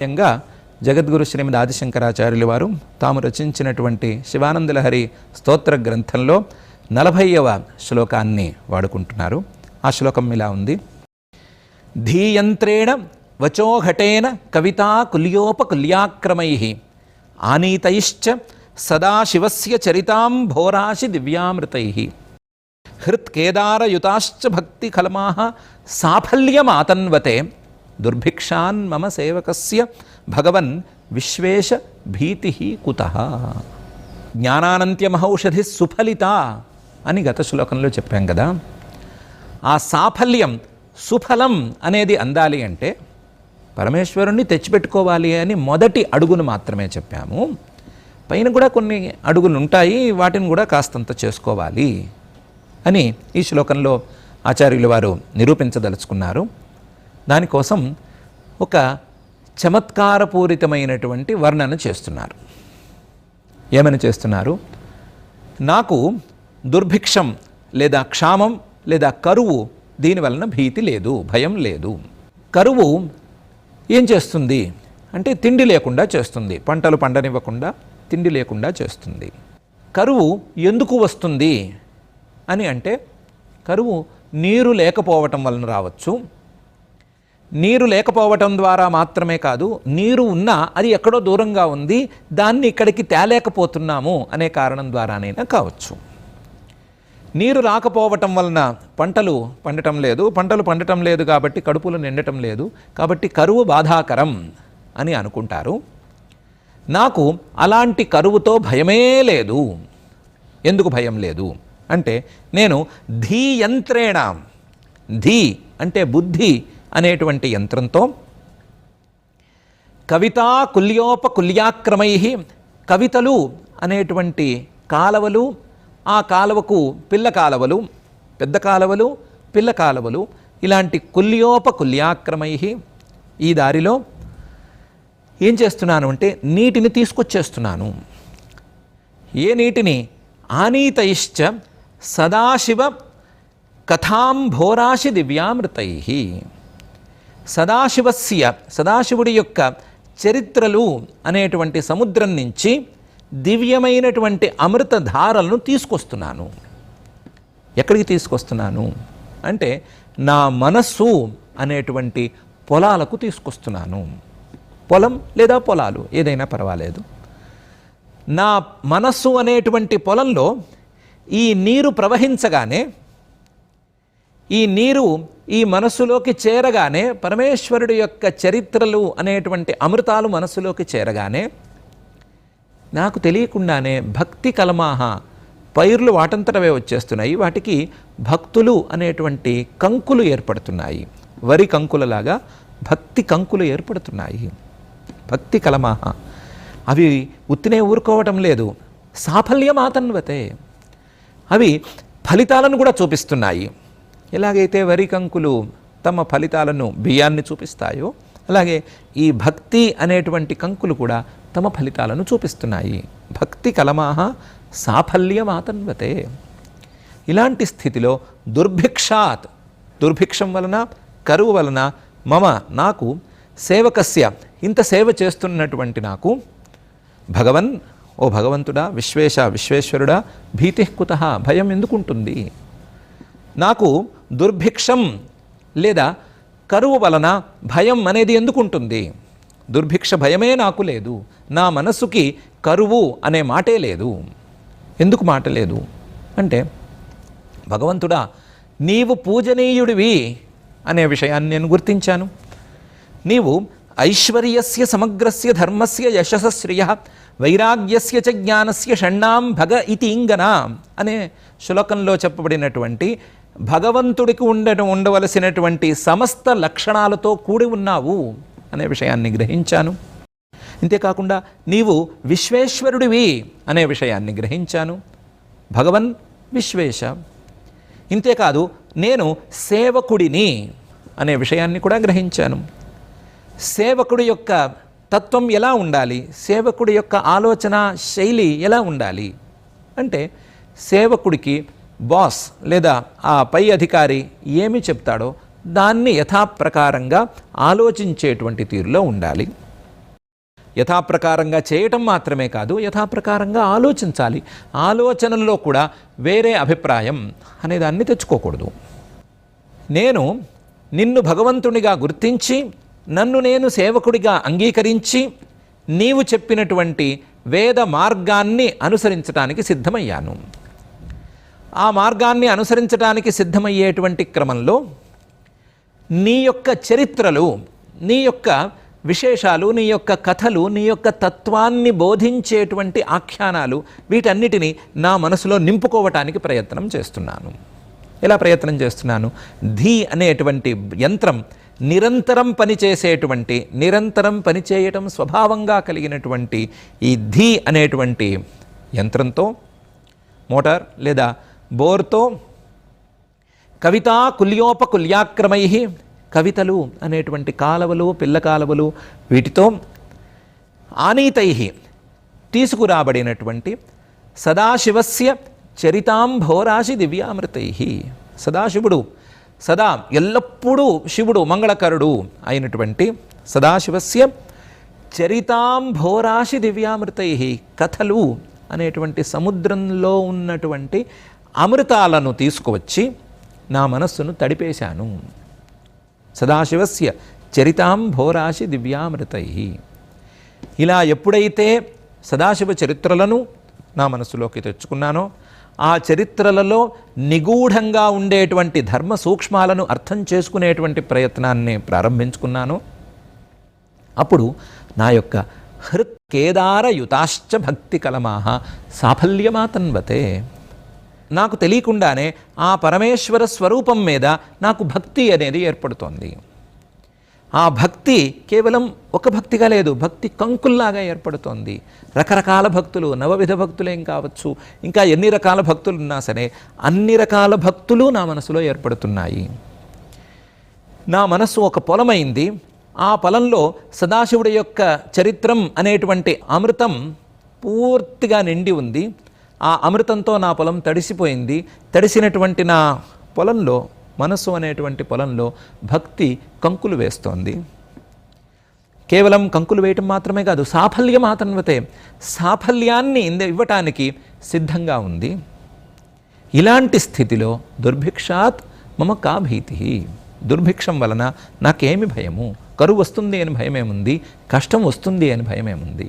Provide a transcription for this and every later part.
ముఖ్యంగా జగద్గురు శ్రీమద్ ఆదిశంకరాచార్యులు వారు తాము రచించినటువంటి శివానందలహరి స్తోత్ర గ్రంథంలో 40వ శ్లోకాన్ని వాడుకుంటున్నారు. ఆ శ్లోకం ఇలా ఉంది: ధీయంత్రేణ వచోఘటేన కవితా కుల్యోపకుల్యాక్రమై ఆనీతైశ్చ సదాశివస్య చరితాం భోరాశి దివ్యామృతై హృత్కేదారయుతాశ్చ భక్తి కలమాః సాఫల్యమాతన్వతే దుర్భిక్షాన్ మమ సేవకస్య భగవన్ విశ్వేశ భీతి కుతః. జ్ఞానానంత్యమహౌషధి సుఫలిత అని గత శ్లోకంలో చెప్పాం కదా. ఆ సాఫల్యం సుఫలం అనేది అందాలి అంటే పరమేశ్వరుణ్ణి తెచ్చిపెట్టుకోవాలి అని మొదటి అడుగును మాత్రమే చెప్పాము. పైన కూడా కొన్ని అడుగులు ఉంటాయి, వాటిని కూడా కాస్తంత చేసుకోవాలి అని ఈ శ్లోకంలో ఆచార్యులు వారు నిరూపించదలుచుకున్నారు. దానికోసం ఒక చమత్కారపూరితమైనటువంటి వర్ణన చేస్తున్నారు. ఏమని చేస్తున్నారు? నాకు దుర్భిక్షం లేదా క్షామం లేదా కరువు దీనివలన భీతి లేదు, భయం లేదు. కరువు ఏం చేస్తుంది అంటే తిండి లేకుండా చేస్తుంది, పంటలు పండనివ్వకుండా తిండి లేకుండా చేస్తుంది. కరువు ఎందుకు వస్తుంది అని అంటే కరువు నీరు లేకపోవటం వలన రావచ్చు. నీరు లేకపోవటం ద్వారా మాత్రమే కాదు, నీరు ఉన్నా అది ఎక్కడో దూరంగా ఉంది, దాన్ని ఇక్కడికి తేలేకపోతున్నాము అనే కారణం ద్వారానైనా కావచ్చు. నీరు రాకపోవటం వలన పంటలు పండటం లేదు, పంటలు పండటం లేదు కాబట్టి కడుపులు నిండటం లేదు, కాబట్టి కరువు బాధాకరం అని అనుకుంటారు. నాకు అలాంటి కరువుతో భయమే లేదు. ఎందుకు భయం లేదు అంటే నేను ధీయంత్రేణ, ధీ అంటే బుద్ధి అనేటువంటి యంత్రంతో కవితా కుల్యోపకుల్యాక్రమై, కవితలు అనేటువంటి కాలవలు, ఆ కాలవకు పిల్ల కాలవలు, పెద్ద కాలవలు, పిల్ల కాలవలు, ఇలాంటి కుల్యోపకుల్యాక్రమై ఈ దారిలో ఏం చేస్తున్నాను అంటే నీటిని తీసుకొచ్చేస్తున్నాను. ఏ నీటిని? ఆనీతైశ్చ సదాశివ కథాంభోరాశి దివ్యామృతై, సదాశివస్య, సదాశివుడి యొక్క చరిత్రలు అనేటువంటి సముద్రం నుంచి దివ్యమైనటువంటి అమృతధారలను తీసుకొస్తున్నాను. ఎక్కడికి తీసుకొస్తున్నాను అంటే నా మనస్సు అనేటువంటి పొలాలకు తీసుకొస్తున్నాను. పొలం లేదా పొలాలు ఏదైనా పర్వాలేదు. నా మనస్సు అనేటువంటి పొలంలో ఈ నీరు ప్రవహించగానే, ఈ నీరు ఈ మనస్సులోకి చేరగానే, పరమేశ్వరుడి యొక్క చరిత్రలు అనేటువంటి అమృతాలు మనస్సులోకి చేరగానే నాకు తెలియకుండానే భక్తి కలమాహ, పైర్లు వాటంతటవే వచ్చేస్తున్నాయి. వాటికి భక్తులు అనేటువంటి కంకులు ఏర్పడుతున్నాయి. వరి కంకులలాగా భక్తి కంకులు ఏర్పడుతున్నాయి. భక్తి కలమాహ, అవి ఉత్తినే ఊరుకోవటం లేదు. సాఫల్యమాతన్వతే, అవి ఫలితాలను కూడా చూపిస్తున్నాయి. ఎలాగైతే వరి కంకులు తమ ఫలితాలను, బియ్యాన్ని చూపిస్తాయో, అలాగే ఈ భక్తి అనేటువంటి కంకులు కూడా తమ ఫలితాలను చూపిస్తున్నాయి. భక్తి కలమాహ సాఫల్యమాతన్వతే. ఇలాంటి స్థితిలో దుర్భిక్షాత్, దుర్భిక్షం వలన, కరువు వలన, మమ నాకు, సేవకస్య ఇంత సేవ చేస్తున్నటువంటి నాకు, భగవన్ ఓ భగవంతుడా, విశ్వేశ విశ్వేశ్వరుడా, భీతి కుతః భయం ఎందుకుంటుంది? నాకు దుర్భిక్షం లేదా కరువు వలన భయం అనేది ఎందుకుంటుంది? దుర్భిక్ష భయమే నాకు లేదు. నా మనస్సుకి కరువు అనే మాటే లేదు. ఎందుకు మాట లేదు అంటే, భగవంతుడా నీవు పూజనీయుడివి అనే విషయాన్ని నేను గుర్తించాను. నీవు ఐశ్వర్యస్య సమగ్రస్య ధర్మస్య యశస శ్రియ వైరాగ్యస్య చ జ్ఞానస్య షణ్ణాం భగ ఇతి ఇంగన అనే శ్లోకంలో చెప్పబడినటువంటి భగవంతుడికి ఉండవలసినటువంటి సమస్త లక్షణాలతో కూడి ఉన్నావు అనే విషయాన్ని గ్రహించాను. ఇంతేకాకుండా నీవు విశ్వేశ్వరుడివి అనే విషయాన్ని గ్రహించాను. భగవన్ విశ్వేశ. ఇంతేకాదు నేను సేవకుడిని అనే విషయాన్ని కూడా గ్రహించాను. సేవకుడి యొక్క తత్వం ఎలా ఉండాలి, సేవకుడి యొక్క ఆలోచన శైలి ఎలా ఉండాలి అంటే, సేవకుడికి బాస్ లేదా ఆ పై అధికారి ఏమి చెప్తాడో దాన్ని యథాప్రకారంగా ఆలోచించేటువంటి తీరులో ఉండాలి. యథాప్రకారంగా చేయటం మాత్రమే కాదు, యథాప్రకారంగా ఆలోచించాలి. ఆలోచనల్లో కూడా వేరే అభిప్రాయం అనేదాన్ని తెచ్చుకోకూడదు. నేను నిన్ను భగవంతునిగా గుర్తించి, నన్ను నేను సేవకుడిగా అంగీకరించి, నీవు చెప్పినటువంటి వేద మార్గాన్ని అనుసరించడానికి సిద్ధమయ్యాను. ఆ మార్గాన్ని అనుసరించడానికి సిద్ధమయ్యేటువంటి క్రమంలో నీ యొక్క చరిత్రలు, నీ యొక్క విశేషాలు, నీ యొక్క కథలు, నీ యొక్క తత్వాన్ని బోధించేటువంటి ఆఖ్యానాలు, వీటన్నిటినీ నా మనసులో నింపుకోవటానికి ప్రయత్నం చేస్తున్నాను. ఎలా ప్రయత్నం చేస్తున్నాను? ధీ అనేటువంటి యంత్రం నిరంతరం పనిచేసేటువంటి, నిరంతరం పనిచేయటం స్వభావంగా కలిగినటువంటి ఈ ధీ అనేటువంటి యంత్రంతో, మోటార్ లేదా బోర్తో, కవితా కుల్యోపకుల్యాక్రమై, కవితలు అనేటువంటి కాలవలు, పిల్ల కాలవలు, వీటితో ఆనీతై తీసుకురాబడినటువంటి సదాశివస్య చరితాంభోరాశి దివ్యామృతై, సదాశివుడు, సదా ఎల్లప్పుడూ శివుడు, మంగళకరుడు అయినటువంటి సదాశివస్య చరితాంభోరాశి దివ్యామృతై, కథలు అనేటువంటి సముద్రంలో ఉన్నటువంటి అమృతాలను తీసుకువచ్చి నా మనస్సును తడిపేశాను. సదాశివస్య చరితాంభోరాశి దివ్యామృతై. ఇలా ఎప్పుడైతే సదాశివ చరిత్రలను నా మనస్సులోకి తెచ్చుకున్నానో, ఆ చరిత్రలలో నిగూఢంగా ఉండేటువంటి ధర్మ సూక్ష్మాలను అర్థం చేసుకునేటువంటి ప్రయత్నాన్ని ప్రారంభించుకున్నాను. అప్పుడు నా యొక్క హృత్కేదారయుతాశ్చ భక్తి కలమాహ సాఫల్యమాతన్వతే, నాకు తెలియకుండానే ఆ పరమేశ్వర స్వరూపం మీద నాకు భక్తి అనేది ఏర్పడుతోంది. ఆ భక్తి కేవలం ఒక భక్తిగా లేదు, భక్తి కంకుల్లాగా ఏర్పడుతోంది. రకరకాల భక్తులు, నవవిధ భక్తులేం కావచ్చు, ఇంకా ఎన్ని రకాల భక్తులు ఉన్నా సరే అన్ని రకాల భక్తులు నా మనసులో ఏర్పడుతున్నాయి. నా మనస్సు ఒక పొలమైంది. ఆ పొలంలో సదాశివుడి యొక్క చరిత్రం అనేటువంటి అమృతం పూర్తిగా నిండి ఉంది. ఆ అమృతంతో నా పొలం తడిసిపోయింది. తడిసినటువంటి నా పొలంలో, మనస్సు అనేటువంటి పొలంలో భక్తి కంకులు వేస్తోంది. కేవలం కంకులు వేయటం మాత్రమే కాదు, సాఫల్యమాతన్వతే, సాఫల్యాన్ని ఇవ్వటానికి సిద్ధంగా ఉంది. ఇలాంటి స్థితిలో దుర్భిక్షాత్ మమ కా భీతి, దుర్భిక్షం వలన నాకేమి భయము? కరువు వస్తుంది అని భయమేముంది? కష్టం వస్తుంది అని భయమేముంది?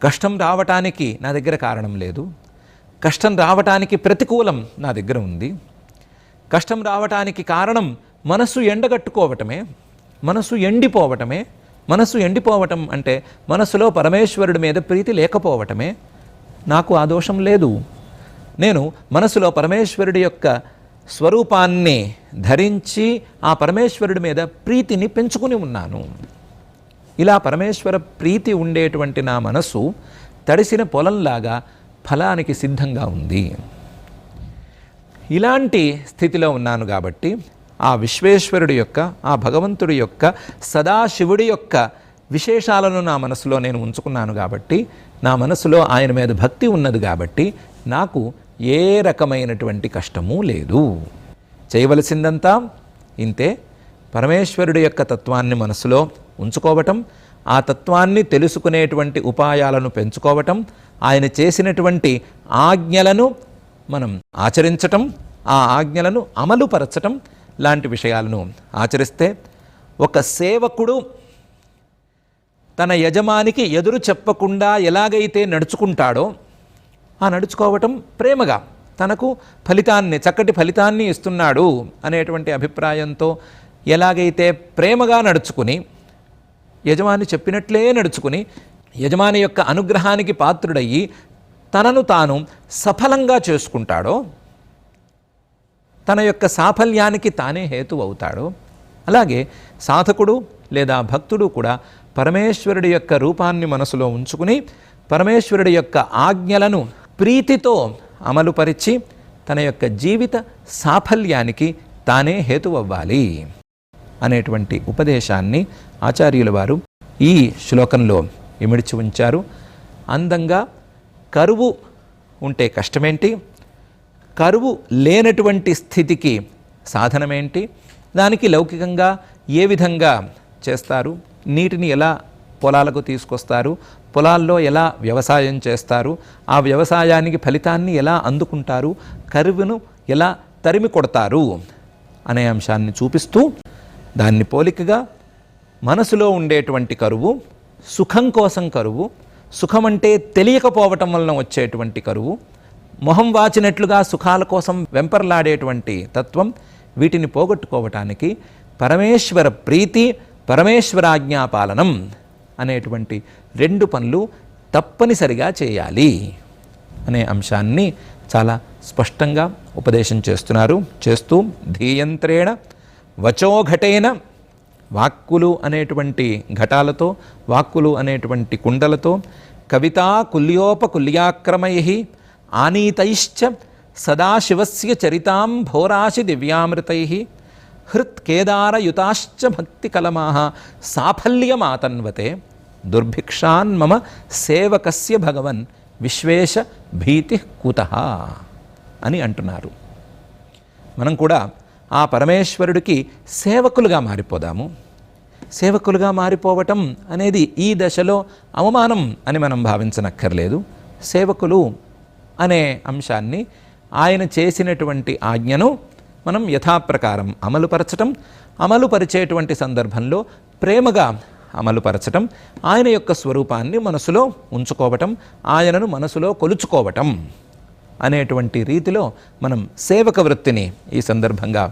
కష్టం రావటానికి నా దగ్గర కారణం లేదు. కష్టం రావటానికి ప్రతికూలం నా దగ్గర ఉంది. కష్టం రావటానికి కారణం మనసు ఎండగట్టుకోవటమే, మనసు ఎండిపోవటమే. మనసు ఎండిపోవటం అంటే మనసులో పరమేశ్వరుడి మీద ప్రీతి లేకపోవటమే. నాకు ఆ దోషం లేదు. నేను మనసులో పరమేశ్వరుడి యొక్క స్వరూపాన్ని ధరించి ఆ పరమేశ్వరుడి మీద ప్రీతిని పెంచుకుని ఉన్నాను. ఇలా పరమేశ్వర ప్రీతి ఉండేటువంటి నా మనసు తడిసిన పొలంలాగా ఫలానికి సిద్ధంగా ఉంది. ఇలాంటి స్థితిలో ఉన్నాను కాబట్టి ఆ విశ్వేశ్వరుడి యొక్క, ఆ భగవంతుడి యొక్క, సదాశివుడి యొక్క విశేషాలను నా మనసులో నేను ఉంచుకున్నాను కాబట్టి, నా మనసులో ఆయన మీద భక్తి ఉన్నది కాబట్టి నాకు ఏ రకమైనటువంటి కష్టము లేదు. చేయవలసిందంతా ఇంతే, పరమేశ్వరుడి యొక్క తత్వాన్ని మనసులో ఉంచుకోవటం, ఆ తత్వాన్ని తెలుసుకునేటువంటి ఉపాయాలను పెంచుకోవటం, ఆయన చేసినటువంటి ఆజ్ఞలను మనం ఆచరించటం, ఆ ఆజ్ఞలను అమలుపరచటం లాంటి విషయాలను ఆచరిస్తే ఒక సేవకుడు తన యజమానికి ఎదురు చెప్పకుండా ఎలాగైతే నడుచుకుంటాడో, ఆ నడుచుకోవటం ప్రేమగా, తనకు ఫలితాన్ని, చక్కటి ఫలితాన్ని ఇస్తున్నాడు అనేటువంటి అభిప్రాయంతో ఎలాగైతే ప్రేమగా నడుచుకుని, యజమాని చెప్పినట్లే నడుచుకుని, యజమాని యొక్క అనుగ్రహానికి పాత్రుడయ్యి తనను తాను సఫలంగా చేసుకుంటాడో, తన యొక్క సాఫల్యానికి తానే హేతు అవుతాడో, అలాగే సాధకుడు లేదా భక్తుడు కూడా పరమేశ్వరుడి యొక్క రూపాన్ని మనసులో ఉంచుకుని పరమేశ్వరుడి యొక్క ఆజ్ఞలను ప్రీతితో అమలుపరిచి తన యొక్క జీవిత సాఫల్యానికి తానే హేతువవ్వాలి అనేటువంటి ఉపదేశాన్ని ఆచార్యుల వారు ఈ శ్లోకంలో ఇమిడ్చి ఉంచారు. అందంగా కరువు ఉంటే కష్టమేంటి, కరువు లేనటువంటి స్థితికి సాధనమేంటి, దానికి లౌకికంగా ఏ విధంగా చేస్తారు, నీటిని ఎలా పొలాలకు తీసుకొస్తారు, పొలాల్లో ఎలా వ్యవసాయం చేస్తారు, ఆ వ్యవసాయానికి ఫలితాన్ని ఎలా అందుకుంటారు, కరువును ఎలా తరిమి కొడతారు అనే అంశాన్ని చూపిస్తూ, దాన్ని పోలికగా మనసులో ఉండేటువంటి కరువు, సుఖం కోసం కరువు, సుఖం అంటే తెలియకపోవటం వలన వచ్చేటువంటి కరువు, మొహం వాచినట్లుగా సుఖాల కోసం వెంపర్లాడేటువంటి తత్వం, వీటిని పోగొట్టుకోవటానికి పరమేశ్వర ప్రీతి, పరమేశ్వరాజ్ఞాపాలనం అనేటువంటి 2 పనులు తప్పనిసరిగా చేయాలి అనే అంశాన్ని చాలా స్పష్టంగా ఉపదేశం చేస్తూ ధీయంత్రేణ వచోఘటేన, వాక్కులు అనేటువంటి ఘటాలతో, వాక్కులు అనేటువంటి కుండలతో, కవితా కుల్యోపకుల్యాక్రమై ఆనీతైశ్చ సదాశివస్య చరితాం భోరాశి దివ్యామృతై హృత్కేదారయుతాశ్చ భక్తికలమాః సాఫల్యమాతన్వతే దుర్భిక్షాన్ మమ సేవకస్య భగవన్ విశ్వేశ భీతి కుతః అని అంటున్నారు. మనం కూడా ఆ పరమేశ్వరుడికి సేవకులుగా మారిపోదాము. సేవకులుగా మారిపోవటం అనేది ఈ దశలో అవమానం అని మనం భావించనక్కర్లేదు. సేవకులు అనే అంశాన్ని, ఆయన చేసినటువంటి ఆజ్ఞను మనం యథాప్రకారం అమలుపరచటం, అమలుపరిచేటువంటి సందర్భంలో ప్రేమగా అమలుపరచటం, ఆయన యొక్క స్వరూపాన్ని మనసులో ఉంచుకోవటం, ఆయనను మనసులో కొలుచుకోవటం అనేటువంటి రీతిలో మనం సేవక వృత్తిని ఈ సందర్భంగా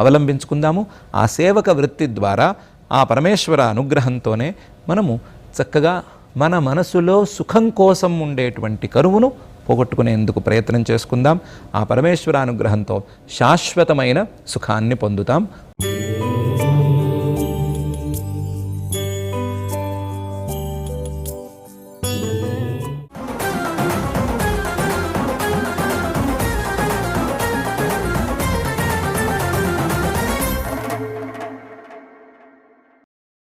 అవలంబించుకుందాము. ఆ సేవక వృత్తి ద్వారా ఆ పరమేశ్వర అనుగ్రహంతోనే మనము చక్కగా మన మనసులో సుఖం కోసం ఉండేటువంటి కరువును పోగొట్టుకునేందుకు ప్రయత్నం చేసుకుందాం. ఆ పరమేశ్వర అనుగ్రహంతో శాశ్వతమైన సుఖాన్ని పొందుతాం.